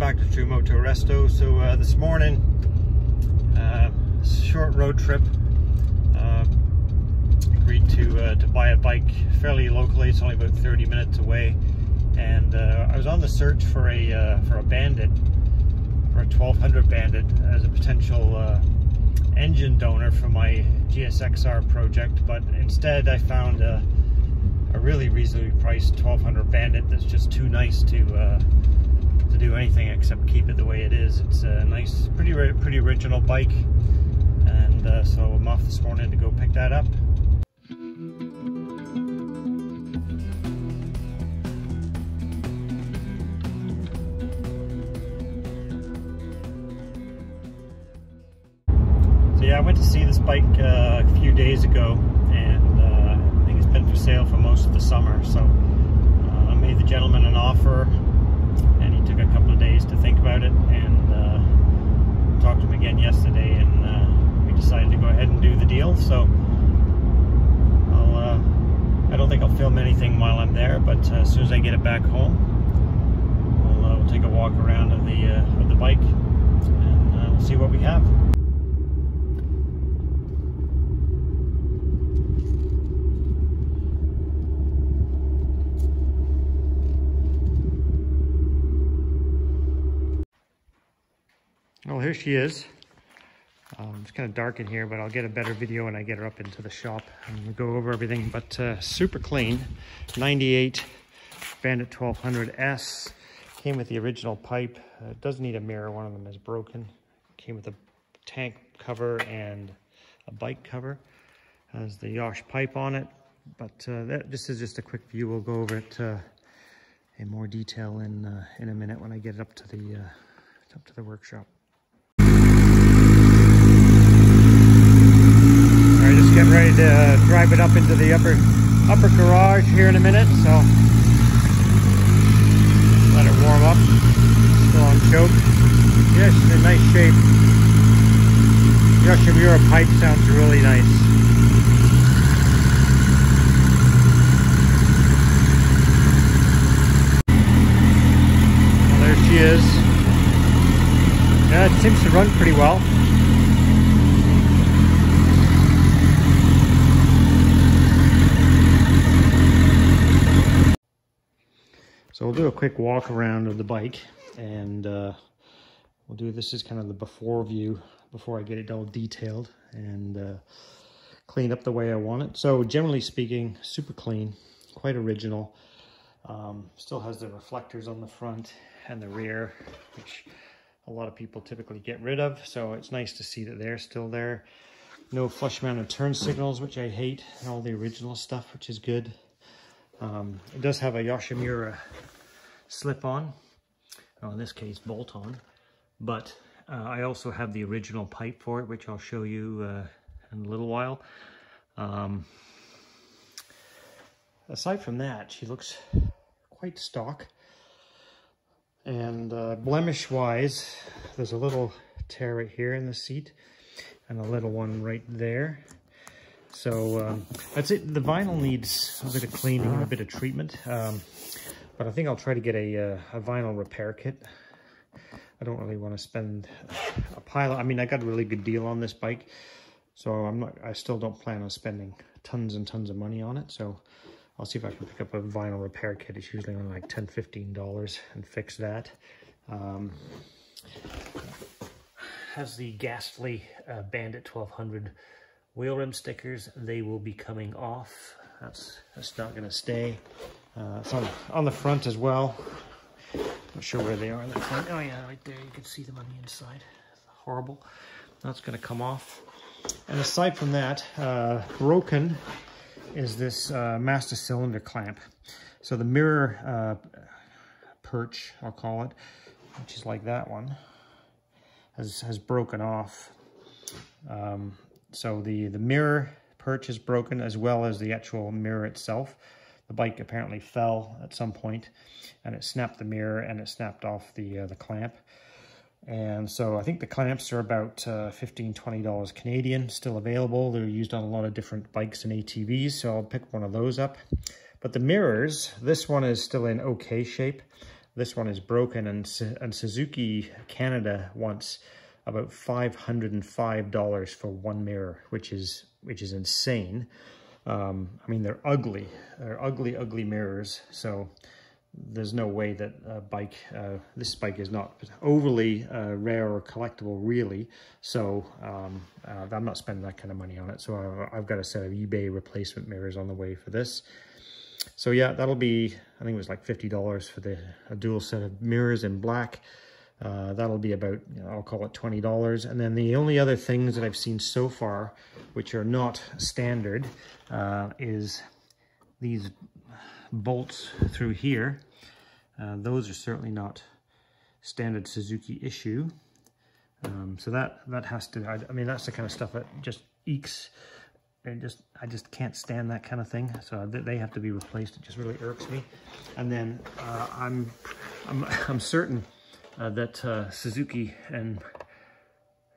back to True-Moto-Resto. So this morning, short road trip. Agreed to buy a bike fairly locally. It's only about 30 minutes away, and I was on the search for a Bandit, for a 1200 Bandit, as a potential engine donor for my GSXR project. But instead, I found a really reasonably priced 1200 Bandit that's just too nice to do anything except keep it the way it is. It's a nice, pretty original bike, and so I'm off this morning to go pick that up. So yeah, I went to see this bike a few days ago, and I think it's been for sale for most of the summer. So I made the gentleman an offer, and he took a couple of days to think about it, and talked to him again yesterday, and we decided to go ahead and do the deal. So I don't think I'll film anything while I'm there, but as soon as I get it back home, we'll take a walk around of the bike, and we'll see what we have. Well, here she is. It's kind of dark in here, but I'll get a better video when I get her up into the shop and we'll go over everything. But super clean, 98 Bandit 1200S. Came with the original pipe. It does need a mirror. One of them is broken. Came with a tank cover and a bike cover. Has the Yosh pipe on it. But this is just a quick view. We'll go over it in more detail in a minute when I get it up to the workshop. Just getting ready to drive it up into the upper garage here in a minute, so let it warm up. Still on choke. Yes, in nice shape. Yoshimura pipe sounds really nice. Well, there she is. Yeah, it seems to run pretty well. So we'll do a quick walk around of the bike, and we'll do, this is kind of the before view before I get it all detailed and cleaned up the way I want it. So generally speaking, super clean, quite original. Still has the reflectors on the front and the rear, which a lot of people typically get rid of. So it's nice to see that they're still there. No flush mounted turn signals, which I hate, and all the original stuff, which is good. It does have a Yoshimura slip-on, well, in this case bolt-on, but I also have the original pipe for it, which I'll show you in a little while. Aside from that, she looks quite stock, and blemish-wise, there's a little tear right here in the seat and a little one right there. So that's it. The vinyl needs a bit of cleaning and a bit of treatment, but I think I'll try to get a vinyl repair kit. I don't really want to spend a pile. I mean, I got a really good deal on this bike, so I still don't plan on spending tons and tons of money on it. So I'll see if I can pick up a vinyl repair kit. It's usually only like $10–15 and fix that. Has the ghastly Bandit 1200 wheel rim stickers. They will be coming off. That's not going to stay. It's on the front as well. Not sure where they are on the front. Oh yeah, right there. You can see them on the inside. Horrible. That's going to come off. And aside from that, broken is this master cylinder clamp. So the mirror perch, I'll call it, which is like that one, has broken off. So the mirror perch is broken, as well as the actual mirror itself. The bike apparently fell at some point, and it snapped the mirror, and it snapped off the clamp. And so I think the clamps are about $15–20 Canadian, still available. They're used on a lot of different bikes and ATVs, so I'll pick one of those up. But the mirrors, this one is still in okay shape. This one is broken, and Suzuki Canada wants about $505 for one mirror, which is insane. I mean, they're ugly. They're ugly mirrors. So there's no way that this bike is not overly rare or collectible, really. So I'm not spending that kind of money on it. So I've got a set of eBay replacement mirrors on the way for this. So yeah, that'll be, I think it was like $50 for a dual set of mirrors in black. That'll be about, I'll call it $20. And then the only other things that I've seen so far, which are not standard, is these bolts through here. Those are certainly not standard Suzuki issue. So that has to, I mean, that's the kind of stuff that just ekes. I just can't stand that kind of thing. So they have to be replaced. It just really irks me. And then I'm certain that Suzuki and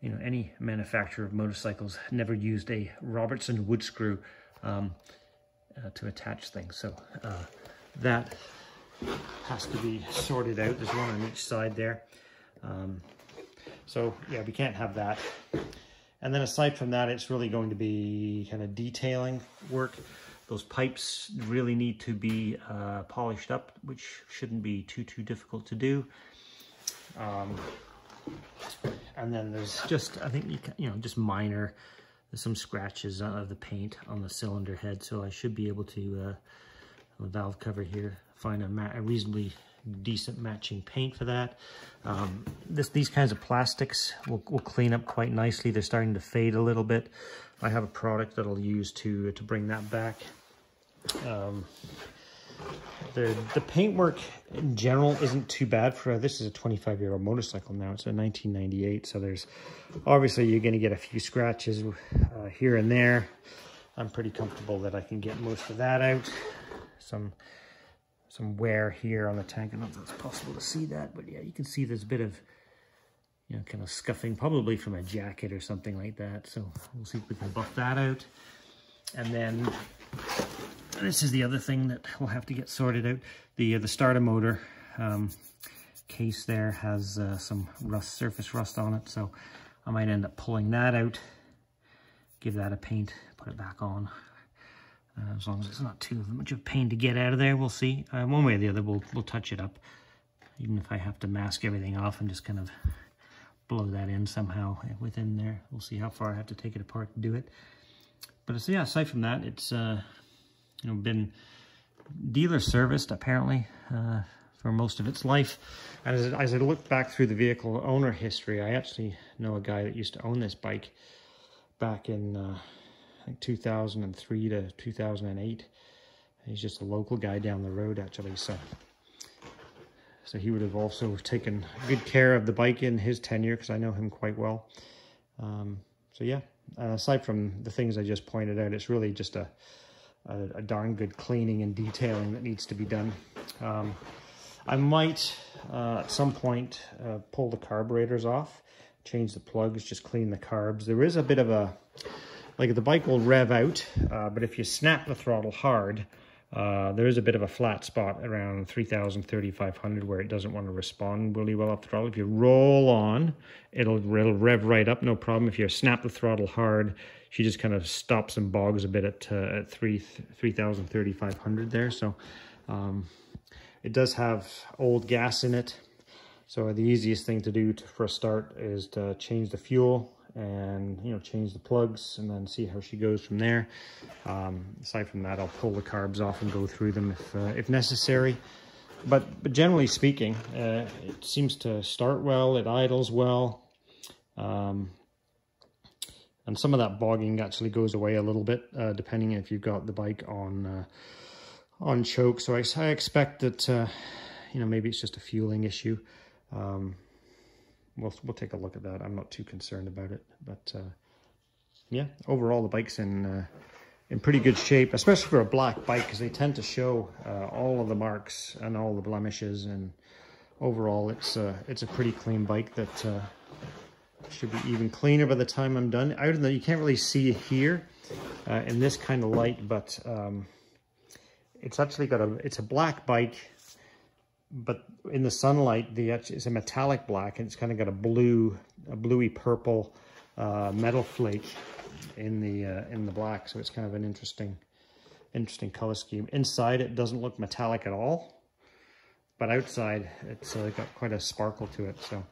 any manufacturer of motorcycles never used a Robertson wood screw to attach things. So that has to be sorted out. There's one on each side there. So yeah, we can't have that. And then aside from that, it's really going to be kind of detailing work. Those pipes really need to be polished up, which shouldn't be too difficult to do. And then there's just, I think just minor, there's some scratches of the paint on the cylinder head. So I should be able to, the valve cover here, find a reasonably decent matching paint for that. These kinds of plastics will clean up quite nicely. They're starting to fade a little bit. I have a product that I'll use to bring that back. The paintwork in general isn't too bad for this is a 25-year-old motorcycle now. It's a 1998, so there's obviously you're going to get a few scratches here and there. I'm pretty comfortable that I can get most of that out. Some wear here on the tank. I don't know if it's possible to see that, but yeah, you can see there's a bit of, kind of scuffing, probably from a jacket or something like that. So we'll see if we can buff that out. And then this is the other thing that we'll have to get sorted out. The starter motor case there has some surface rust on it, so I might end up pulling that out, give that a paint, put it back on. As long as it's not too much of a pain to get out of there, we'll see. One way or the other, we'll touch it up. Even if I have to mask everything off and just kind of blow that in somehow within there. We'll see how far I have to take it apart to do it. But yeah, aside from that, it's been dealer serviced apparently for most of its life. And as I look back through the vehicle owner history, I actually know a guy that used to own this bike back in I think 2003 to 2008. He's just a local guy down the road actually, so he would have also taken good care of the bike in his tenure, because I know him quite well. So yeah, aside from the things I just pointed out, it's really just a darn good cleaning and detailing that needs to be done. I might at some point pull the carburetors off, change the plugs, just clean the carbs. There is a bit of a, like the bike will rev out, but if you snap the throttle hard, there is a bit of a flat spot around 3,000, 3,500 where it doesn't want to respond really well off the throttle. If you roll on, it'll rev right up, no problem. If you snap the throttle hard, she just kind of stops and bogs a bit at 3,000, 3,500 there. So it does have old gas in it. So the easiest thing to do for a start is to change the fuel and change the plugs, and then see how she goes from there. Aside from that, I'll pull the carbs off and go through them if necessary. But generally speaking, it seems to start well. It idles well, and some of that bogging actually goes away a little bit depending if you've got the bike on choke. So I expect that maybe it's just a fueling issue. We'll take a look at that. I'm not too concerned about it, but yeah, overall the bike's in pretty good shape, especially for a black bike, because they tend to show all of the marks and all the blemishes. And overall, it's a pretty clean bike that should be even cleaner by the time I'm done. Out of the, you can't really see it here in this kind of light, but it's actually got it's a black bike, but in the sunlight, it's a metallic black, and it's kind of got a bluey purple metal flake in the black. So it's kind of an interesting color scheme. Inside, it doesn't look metallic at all, but outside, it's got quite a sparkle to it. So,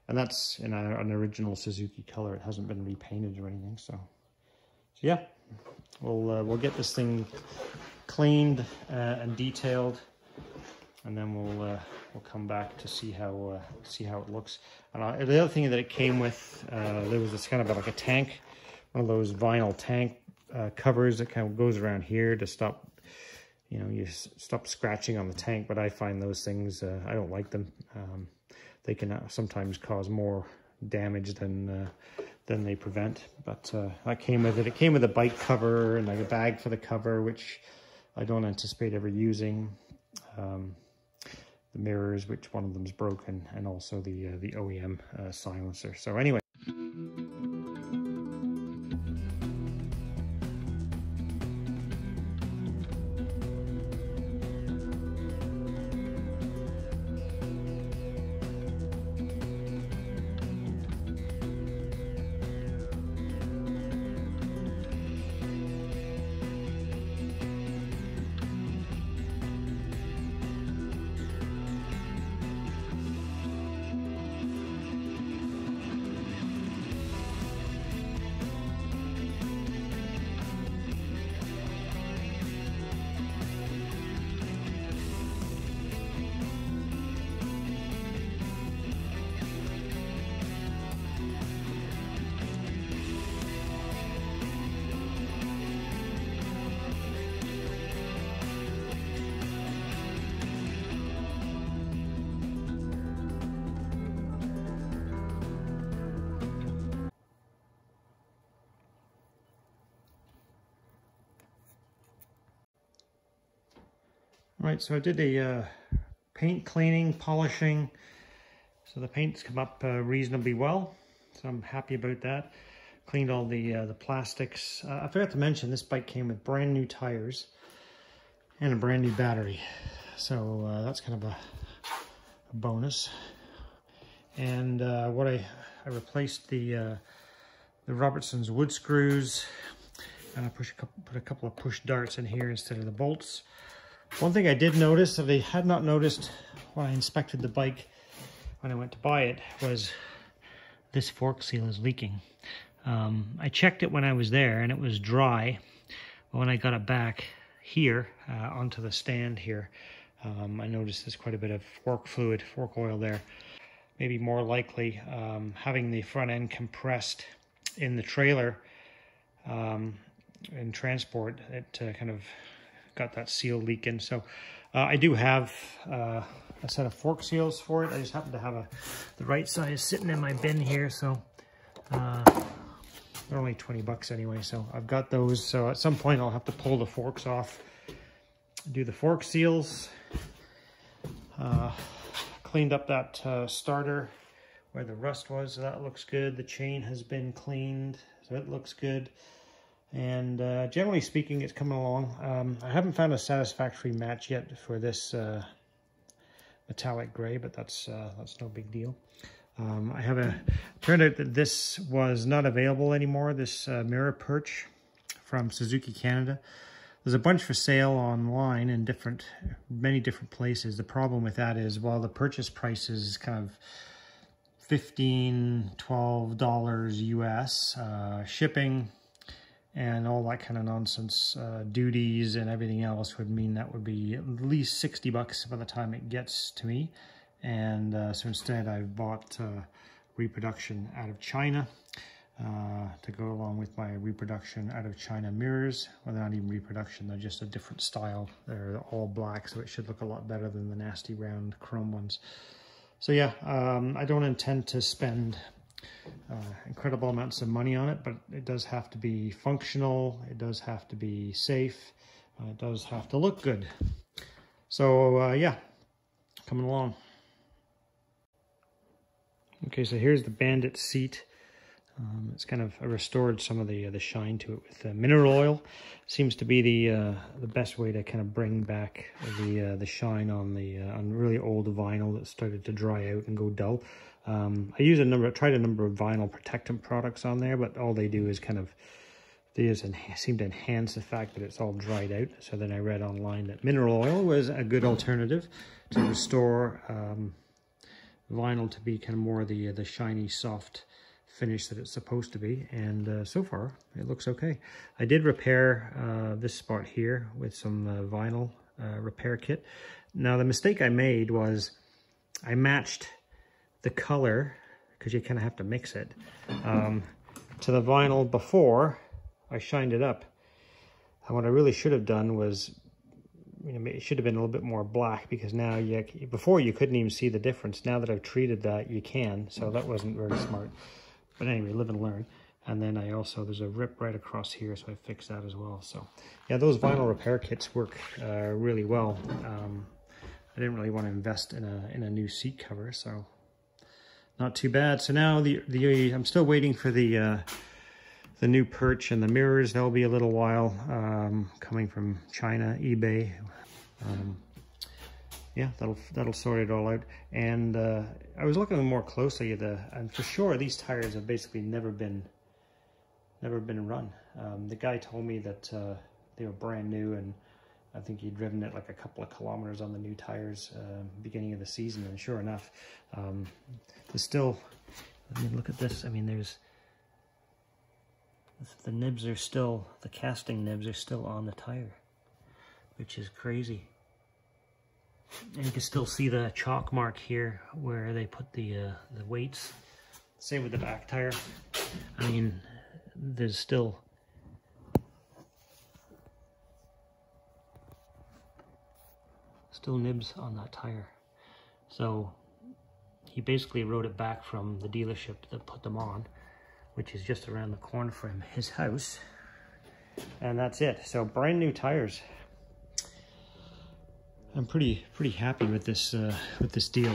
and that's in an original Suzuki color. It hasn't been repainted or anything. So yeah, we'll get this thing cleaned and detailed, and then we'll come back to see how it looks. And the other thing that it came with, there was this kind of like a tank, one of those vinyl tank covers that kind of goes around here to stop, you stop scratching on the tank. But I find those things, I don't like them. They can sometimes cause more damage than they prevent. But that came with it. It came with a bike cover and like a bag for the cover, which I don't anticipate ever using. The mirrors, which one of them's broken, and also the OEM silencer. So anyway. Right, so I did a paint cleaning, polishing, so the paint's come up reasonably well, so I'm happy about that. Cleaned all the plastics. I forgot to mention, this bike came with brand new tires and a brand new battery, so that's kind of a bonus. And what I replaced the Robertson's wood screws, and I put a couple of push darts in here instead of the bolts. One thing I did notice that I had not noticed when I inspected the bike when I went to buy it was this fork seal is leaking. I checked it when I was there and it was dry, but when I got it back here onto the stand here, I noticed there's quite a bit of fork fluid, fork oil there. Maybe more likely having the front end compressed in the trailer in transport, it kind of got that seal leaking. So I do have a set of fork seals for it. I just happen to have the right size sitting in my bin here, so they're only 20 bucks anyway, so I've got those. So at some point I'll have to pull the forks off, do the fork seals. Cleaned up that starter where the rust was, so that looks good. The chain has been cleaned, so it looks good. And generally speaking, it's coming along. I haven't found a satisfactory match yet for this metallic gray, but that's no big deal. Turned out that this was not available anymore, this mirror perch from Suzuki Canada. There's a bunch for sale online in many different places. The problem with that is, while the purchase price is kind of $15, $12 US, shipping and all that kind of nonsense, duties and everything else would mean that would be at least 60 bucks by the time it gets to me. And so instead I bought reproduction out of China to go along with my reproduction out of China mirrors. Well, they're not even reproduction, they're just a different style. They're all black, so it should look a lot better than the nasty round chrome ones. So yeah, I don't intend to spend incredible amounts of money on it, but it does have to be functional, it does have to be safe, it does have to look good. So yeah, coming along. Okay, so here's the Bandit seat. It's kind of restored some of the shine to it with mineral oil. Seems to be the best way to kind of bring back the shine on really old vinyl that started to dry out and go dull. I tried a number of vinyl protectant products on there, but all they do is kind of seem to enhance the fact that it's all dried out. So then I read online that mineral oil was a good alternative to restore vinyl to be kind of more the shiny, soft finish that it's supposed to be, and so far it looks okay. I did repair this spot here with some vinyl repair kit. Now the mistake I made was I matched the color, because you kind of have to mix it, to the vinyl before I shined it up. And what I really should have done was, it should have been a little bit more black, because now before you couldn't even see the difference. Now that I've treated that, you can, so that wasn't very smart. But anyway, live and learn. And then there's a rip right across here, so I fixed that as well. So yeah, those vinyl repair kits work really well. I didn't really want to invest in a new seat cover, so not too bad. So now I'm still waiting for the new perch and the mirrors. That'll be a little while, coming from China, eBay. Yeah, that'll sort it all out. And I was looking more closely at and for sure these tires have basically never been run. The guy told me that they were brand new, and I think he'd driven it like a couple of kilometers on the new tires beginning of the season. And sure enough, there's still. I mean, look at this. I mean, the nibs are still, the casting nibs are still on the tire, which is crazy. And you can still see the chalk mark here where they put the weights. Same with the back tire. I mean, there's still nibs on that tire. So he basically rode it back from the dealership that put them on, which is just around the corner from his house. And that's it. So brand new tires. I'm pretty happy with this deal.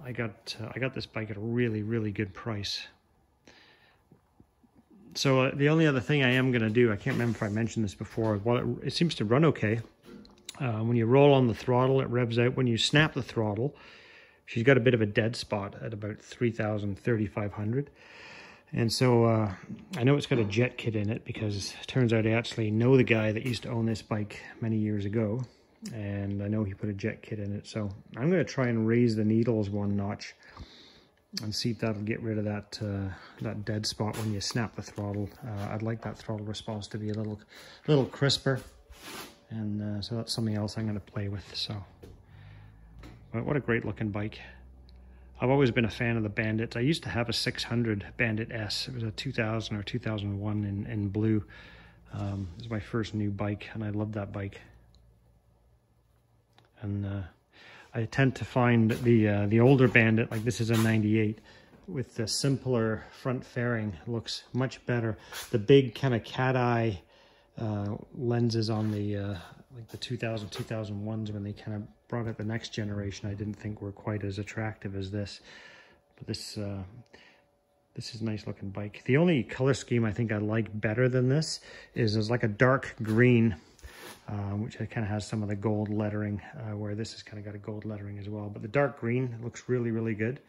I got this bike at a really good price. So the only other thing I am gonna do, I can't remember if I mentioned this before. Well, it seems to run okay. When you roll on the throttle, it revs out. When you snap the throttle, she's got a bit of a dead spot at about 3,500. And so I know it's got a jet kit in it, because it turns out I actually know the guy that used to own this bike many years ago, and I know he put a jet kit in it. So I'm going to try and raise the needles one notch and see if that'll get rid of that dead spot when you snap the throttle. I'd like that throttle response to be a little crisper, and so that's something else I'm going to play with. So, but what a great looking bike. I've always been a fan of the Bandits. I used to have a 600 Bandit S. It was a 2000 or 2001 in blue. It was my first new bike, and I loved that bike. And I tend to find the older Bandit, like this is a 98, with the simpler front fairing, looks much better. The big kind of cat eye lenses on the like the 2001s, when they kind of brought out the next generation, I didn't think were quite as attractive as this. But this is a nice looking bike. The only color scheme I think I like better than this is like a dark green, which kind of has some of the gold lettering, where this has kind of got a gold lettering as well. But the dark green looks really good.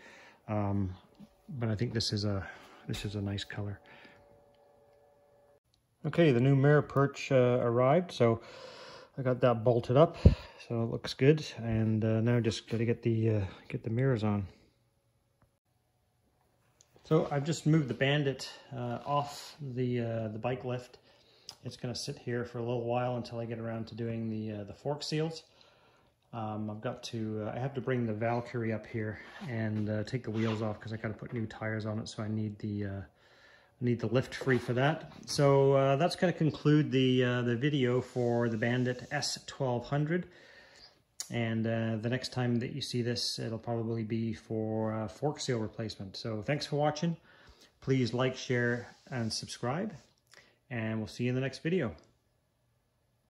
But I think this is a nice color. Okay, the new mirror perch arrived, so I got that bolted up, so it looks good. And now just got to get the mirrors on. So I've just moved the Bandit off the bike lift. It's going to sit here for a little while until I get around to doing the fork seals. I have to bring the Valkyrie up here and take the wheels off, because I got to put new tires on it, so I need the lift free for that. So that's going to conclude the video for the Bandit S1200. And the next time that you see this, it'll probably be for fork seal replacement. So thanks for watching. Please like, share, and subscribe. And we'll see you in the next video.